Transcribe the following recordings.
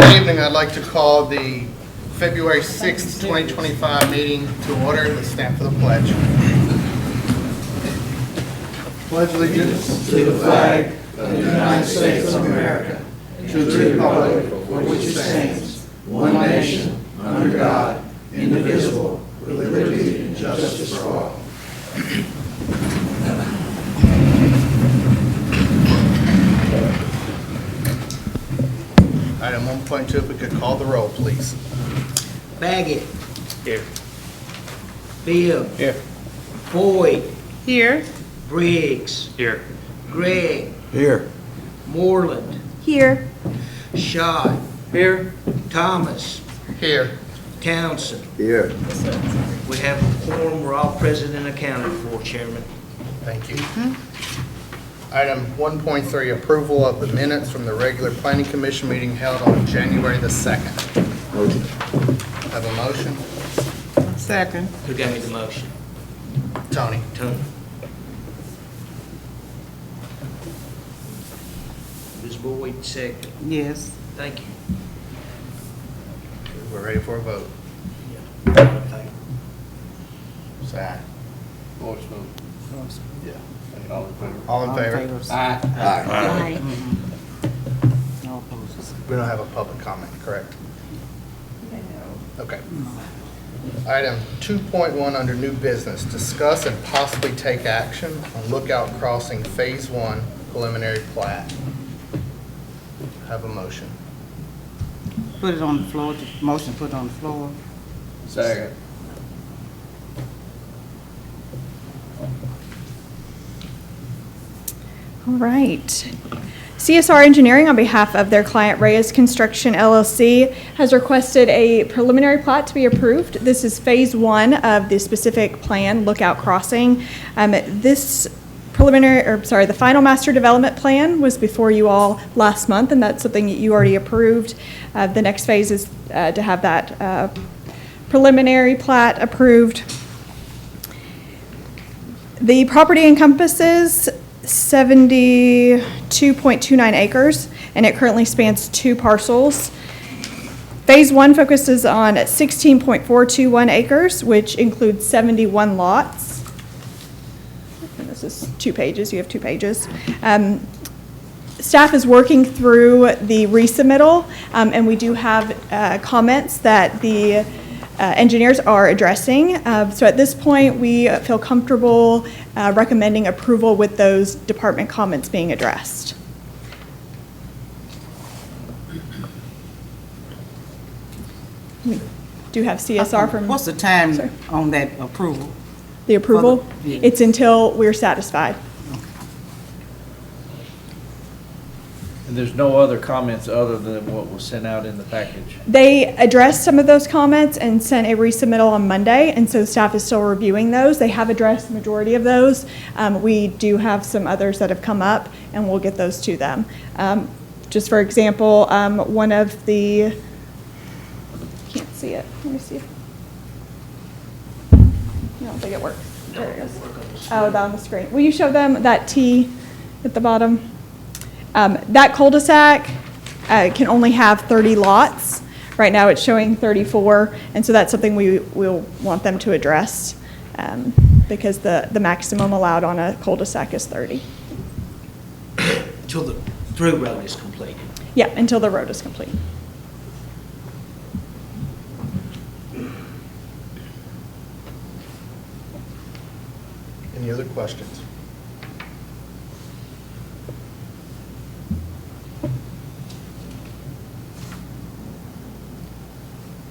Good evening. I'd like to call the February 6th, 2025 meeting to order. Let's stand for the pledge. Pledge allegiance to the flag of the United States of America, and to the republic for which it stands, one nation, under God, indivisible, with liberty and justice for all. Item 1.2, if we could call the roll, please. Baggett. Here. Bibb. Here. Boyd. Here. Briggs. Here. Gregg. Here. Moreland. Here. Schott. Here. Thomas. Here. Townsend. Here. We have a quorum. We're all present and accounted for, Chairman. Thank you. Item 1.3, approval of the minutes from the regular Planning Commission meeting held on January the 2nd. Have a motion? Second. Who gave me the motion? Tony. Tony. Ms. Boyd, second. Yes. Thank you. We're ready for a vote. All in favor? Say aye. Voice vote. Yeah. All in favor? All in favor? Aye. Aye. No opposed. We don't have a public comment, correct? Okay. Item 2.1 under new business, discuss and possibly take action on Lookout Crossing Phase 1 preliminary plat. Have a motion. Put it on the floor. Motion put on the floor. Second. All right. CSR Engineering, on behalf of their client Reyes Construction LLC, has requested a preliminary plat to be approved. This is phase 1 of the specific plan, Lookout Crossing. This the final master development plan was before you all last month, and that's something that you already approved. The next phase is to have that preliminary plat approved. The property encompasses 72.29 acres, and it currently spans 2 parcels. Phase 1 focuses on 16.421 acres, which includes 71 lots. And this is 2 pages. You have 2 pages. Staff is working through the resubmittal, and we do have comments that the engineers are addressing. So at this point, we feel comfortable recommending approval with those department comments being addressed. We do have CSR from What's the time Sorry. on that approval? the approval. Yeah. It's until we're satisfied. And there's no other comments other than what was sent out in the package? They addressed some of those comments and sent a resubmittal on Monday, and so staff is still reviewing those. They have addressed the majority of those. We do have some others that have come up, and we'll get those to them. Just for example, one of the, can't see it, let me see. I don't think it works. There it goes. Oh, that on the screen. Will you show them that T at the bottom? That cul-de-sac can only have 30 lots. Right now it's showing 34, and so that's something we'll want them to address because the maximum allowed on a cul-de-sac is 30. Till the through road is completed. Yeah, until the road is complete. Any other questions?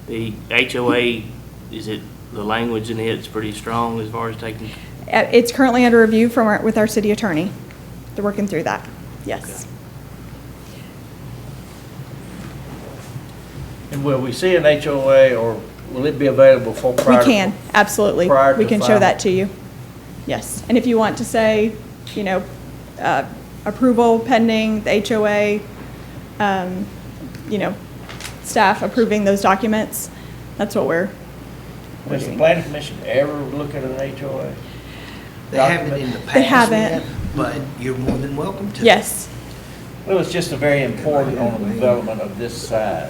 The HOA, is it, the language in it's pretty strong as far as taking? It's currently under review with our city attorney. They're working through that. Yes. And will we see an HOA, or will it be available for We prior? can, absolutely. prior We to can show final? that to you. Yes. And if you want to say, approval pending the HOA, staff approving those documents, that's what we're Does the doing. planning commission ever look at an HOA? They haven't in the past. They haven't. yet, But you're more than welcome to. Yes. Well, it's just a very important on the development of this size,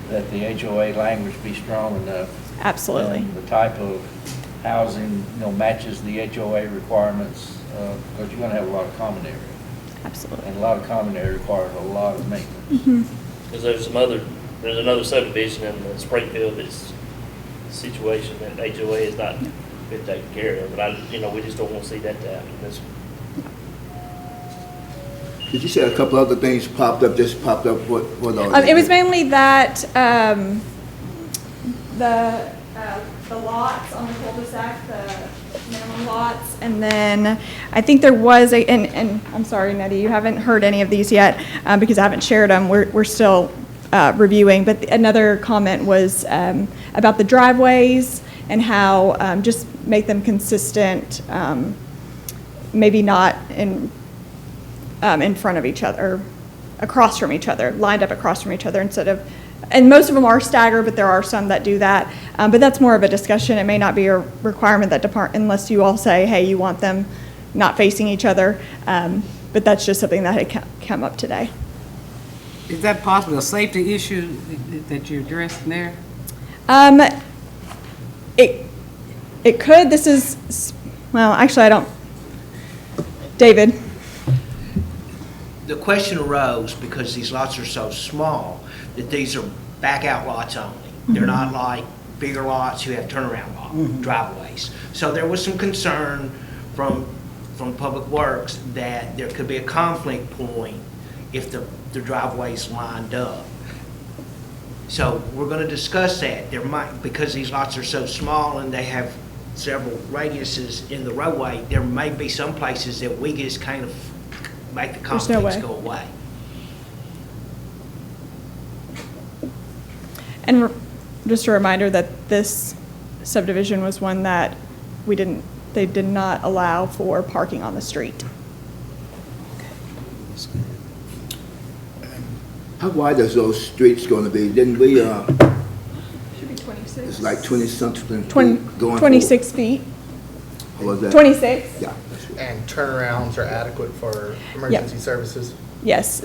that the HOA language be strong enough. Absolutely. And the type of housing, matches the HOA requirements, because you're gonna have a lot of common area. Absolutely. And a lot of common area requires a lot of maintenance. Because there's another subdivision in the Springfield that's situation that HOA has not been taken care of, but we just don't want to see that happen. Did you say a couple other things popped up, what are It was mainly that, the lots on the cul-de-sac, the minimum lots, and then I think there was and I'm sorry, Nettie, you haven't heard any of these yet, because I haven't shared them. We're still reviewing, but another comment was about the driveways and how just make them consistent, maybe not in front of each other, or across from each other, lined up across from each other instead of, and most of them are staggered, but there are some that do that. But that's more of a discussion. It may not be a requirement that unless you all say, hey, you want them not facing each other. But that's just something that had come up today. Is that possibly a safety issue that you're addressing there? It could. This is, well, actually, I don't. David. The question arose because these lots are so small that these are back out lots only. They're not like bigger lots who have turnaround driveways. So there was some concern from Public Works that there could be a conflict point if the driveways lined up. So we're going to discuss that. There might, because these lots are so small and they have several radiuses in the roadway, there may be some places that we just kind of make the There's no conflicts way. go away. And just a reminder that this subdivision was one that they did not allow for parking on the street. How wide is those streets gonna be? Didn't we, Should be 26. it's like 20-something 20, feet going 26 feet. What was that? 26. Yeah. That's right. And turnarounds are adequate for emergency services? Yes.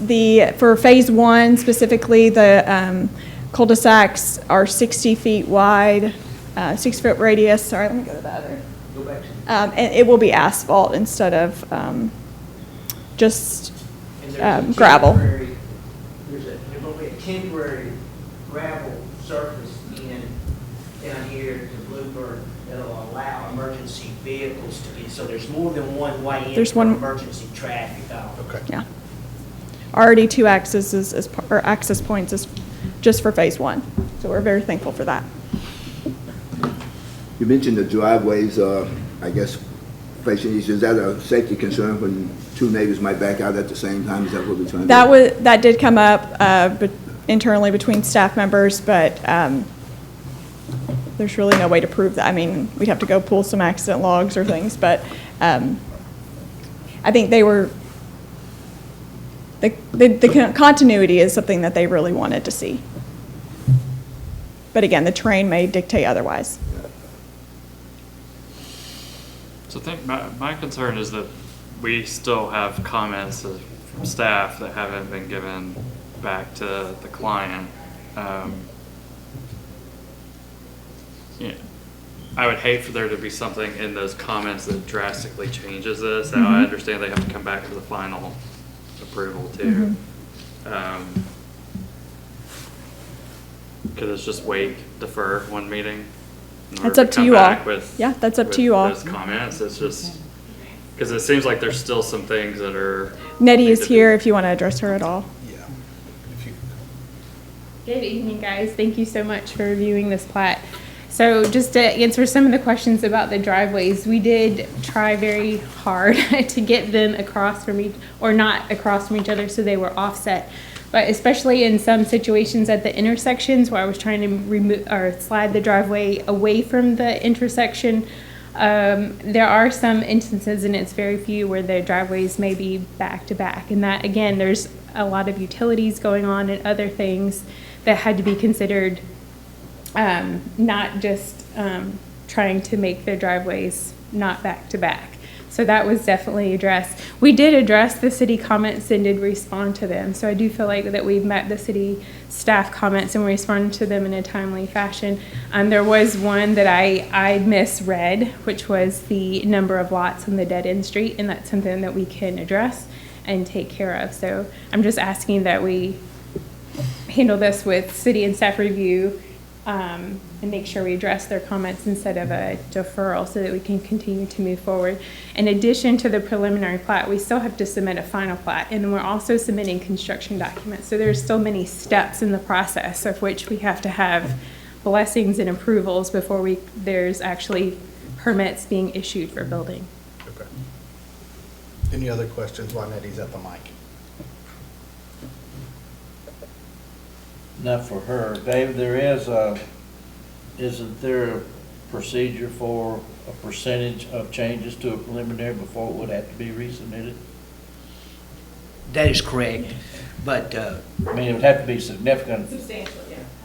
For phase one specifically, the cul-de-sacs are 60 feet wide, 6-foot radius. Sorry, let me go to that. Go back to And it will be asphalt instead of just And there's a gravel. There will be a temporary gravel surface down here to Bluebird that'll allow emergency vehicles to get, so there's more than one way in There's for one- emergency traffic. Okay. Yeah. Already 2 access points is just for phase one. So we're very thankful for that. You mentioned the driveways, I guess, facing each, is that a safety concern when two neighbors might back out at the same time? Is that what we're trying to do? That did come up internally between staff members, but there's really no way to prove that. I mean, we'd have to go pull some accident logs or things, but I think the continuity is something that they really wanted to see. But again, the terrain may dictate otherwise. So I think my concern is that we still have comments from staff that haven't been given back to the client. I would hate for there to be something in those comments that drastically changes this. Now, I understand they have to come back for the final approval too. Could it's just wait, defer one meeting? in order That's up to come you all. back with- Yeah, that's up to with you all. Those comments, it's just, because it seems like there's still some things that are. Nettie need is to be- here if you want to address her at all. Yeah. If you- Good evening, guys. Thank you so much for reviewing this plat. So just to answer some of the questions about the driveways, we did try very hard to get them across from or not across from each other, so they were offset. But especially in some situations at the intersections where I was trying to remove or slide the driveway away from the intersection, there are some instances, and it's very few, where the driveways may be back to back. And that, again, there's a lot of utilities going on and other things that had to be considered, not just trying to make their driveways not back to back. So that was definitely addressed. We did address the city comments and did respond to them. So I do feel like that we've met the city staff comments and responded to them in a timely fashion. There was one that I misread, which was the number of lots on the dead-end street, and that's something that we can address and take care of. So I'm just asking that we handle this with city and staff review, and make sure we address their comments instead of a deferral so that we can continue to move forward. In addition to the preliminary plat, we still have to submit a final plat, and we're also submitting construction documents. So there's still many steps in the process of which we have to have blessings and approvals before there's actually permits being issued for building. Okay. Any other questions while Nettie's at the mic? Not for her. Dave, isn't there a procedure for a percentage of changes to a preliminary before it would have to be resubmitted? That is correct, but, I mean, it would have to be significant Substantial,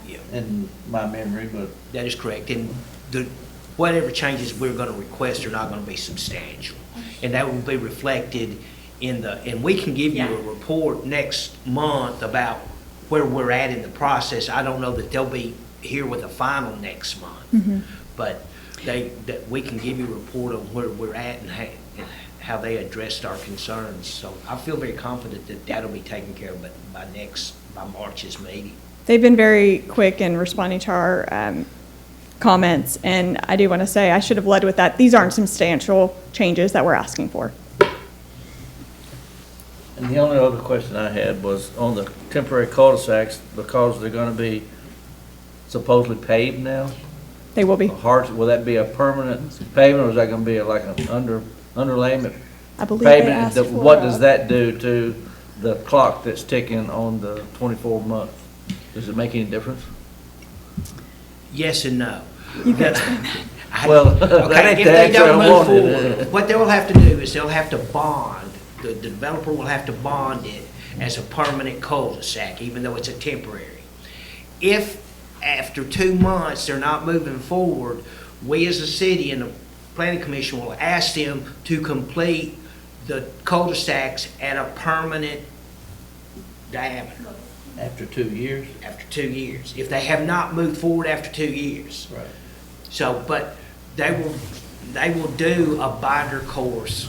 yeah. in my memory, but that is correct. And whatever changes we're gonna request are not gonna be substantial. And that will be reflected and we can give you a report next month about where we're at in the process. I don't know that they'll be here with a final next month, but that we can give you a report on where we're at and how they addressed our concerns. So I feel very confident that that'll be taken care of by March's meeting. They've been very quick in responding to our comments, and I do want to say I should have led with that. These aren't substantial changes that we're asking for. And the only other question I had was on the temporary cul-de-sacs, because they're gonna be supposedly paved now? They will be. Will that be a permanent pavement, or is that gonna be like an underlayment I believe they pavement? asked for What does that do to the clock that's ticking on the 24 month? Does it make any difference? Yes and no. You can explain that. Well, Okay, that ain't if the they answer don't I move wanted. forward, what they'll have to do is they'll have to bond, the developer will have to bond it as a permanent cul-de-sac, even though it's a temporary. If after 2 months they're not moving forward, we as a city and the planning commission will ask them to complete the cul-de-sacs at a permanent diameter After 2 years? after 2 years, if they have not moved forward after 2 years. Right. So, but they will do a binder course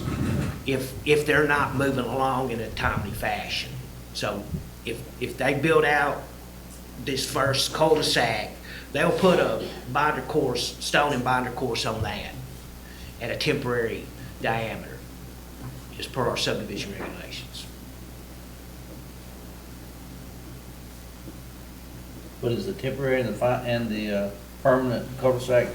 if they're not moving along in a timely fashion. So if they build out this first cul-de-sac, they'll put a binder course, stone and binder course on that at a temporary diameter, as per our subdivision regulations. But is the temporary and the permanent cul-de-sac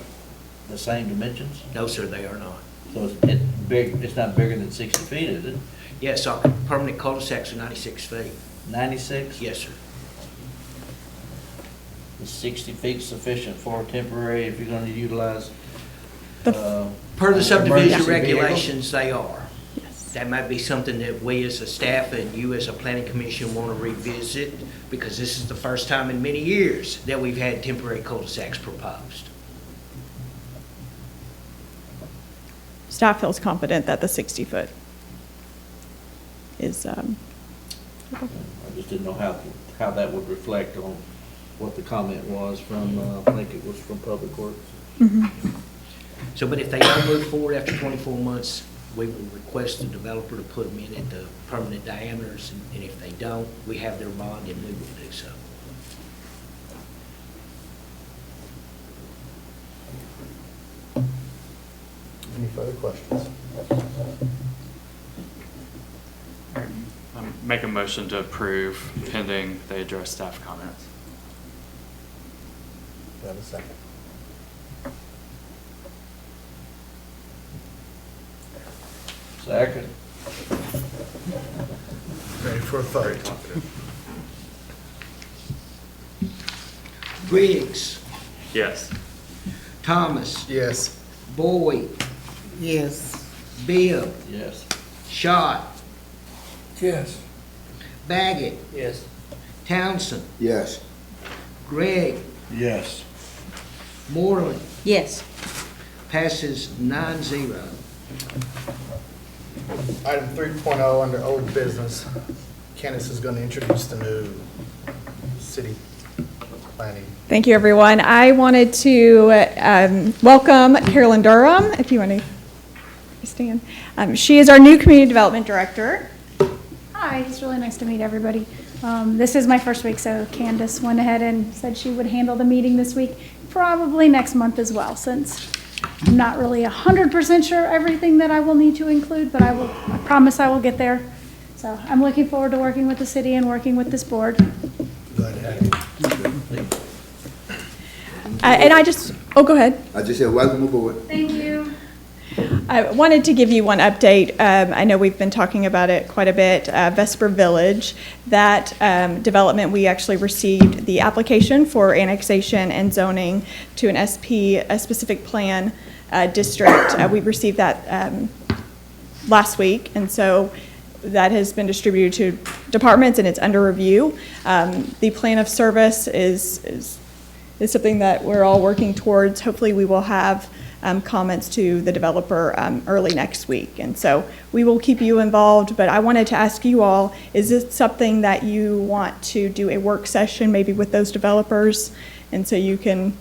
the same dimensions? No, sir, they are not. So it's big, it's not bigger than 60 feet, is it? Yes, our permanent cul-de-sacs are 96 feet. 96? Yes, sir. Is 60 feet sufficient for a temporary if you're gonna utilize? Per the subdivision emergency vehicle? regulations, they are. Yes. That might be something that we as a staff and you as a planning commission want to revisit, because this is the first time in many years that we've had temporary cul-de-sacs proposed. Staff feels confident that the 60-foot is, I just didn't know how that would reflect on what the comment was from, I think it was from Public Works. So, but if they don't move forward after 24 months, we will request the developer to put them in at the permanent diameters, and if they don't, we have their bond and we will do so. Any further questions? Make a motion to approve pending they address staff comments. Do I have a second? Second. Ready for a vote? Briggs, Yes. Thomas, Yes. Boyd, Yes. Bibb, Yes. Schott, Yes. Baggett, Yes. Townsend, Yes. Gregg, Yes. Moreland. Yes. Passes 9-0. Item 3.0 under old business. Candace is going to introduce the new city planning. Thank you, everyone. I wanted to welcome Carolyn Durham, if you want to stand. She is our new community development director. Hi, it's really nice to meet everybody. This is my first week, so Candace went ahead and said she would handle the meeting this week, probably next month as well, since I'm not really 100% sure everything that I will need to include, but I promise I will get there. So I'm looking forward to working with the city and working with this board. Glad to have you. Go ahead. I just said, welcome aboard. Thank you. I wanted to give you one update. I know we've been talking about it quite a bit. Vesper Village, that development, we actually received the application for annexation and zoning to an SP, a specific plan district. We received that last week, and so that has been distributed to departments and it's under review. The plan of service is something that we're all working towards. Hopefully we will have comments to the developer early next week. And so we will keep you involved, but I wanted to ask you all, is this something that you want to do a work session maybe with those developers? And so you can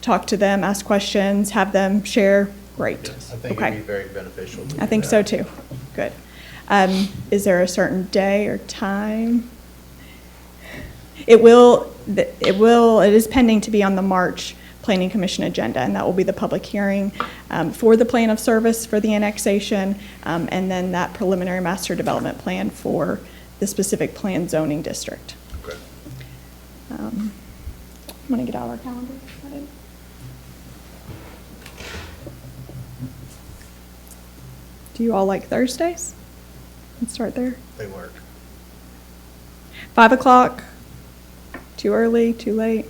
talk to them, ask questions, have them share? Great. I think Okay. it'd be very beneficial. to I think do so that. too. Good. Is there a certain day or time? It is pending to be on the March Planning Commission agenda, and that will be the public hearing for the plan of service for the annexation, and then that preliminary master development plan for the specific plan zoning district. Okay. I'm gonna get out our calendar. Do you all like Thursdays? Let's start there. They work. 5 o'clock, too early, too late?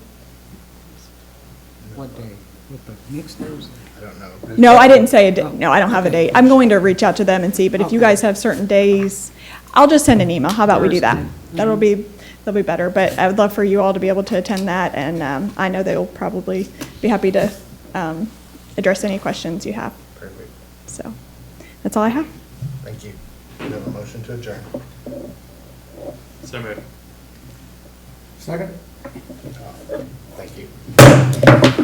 What day? What, the next Thursday? I don't know. No, I didn't say a date. No, I don't have a date. I'm going to reach out to them and see, but if you Okay. guys have certain days, I'll just send an email. How about we do that? Thursday. That'll be better, but I would love for you all to be able to attend that, and I know they'll probably be happy to address any questions you have. Perfect. So, that's all I have. Thank you. We have a motion to adjourn. So moved. Second? Thank you.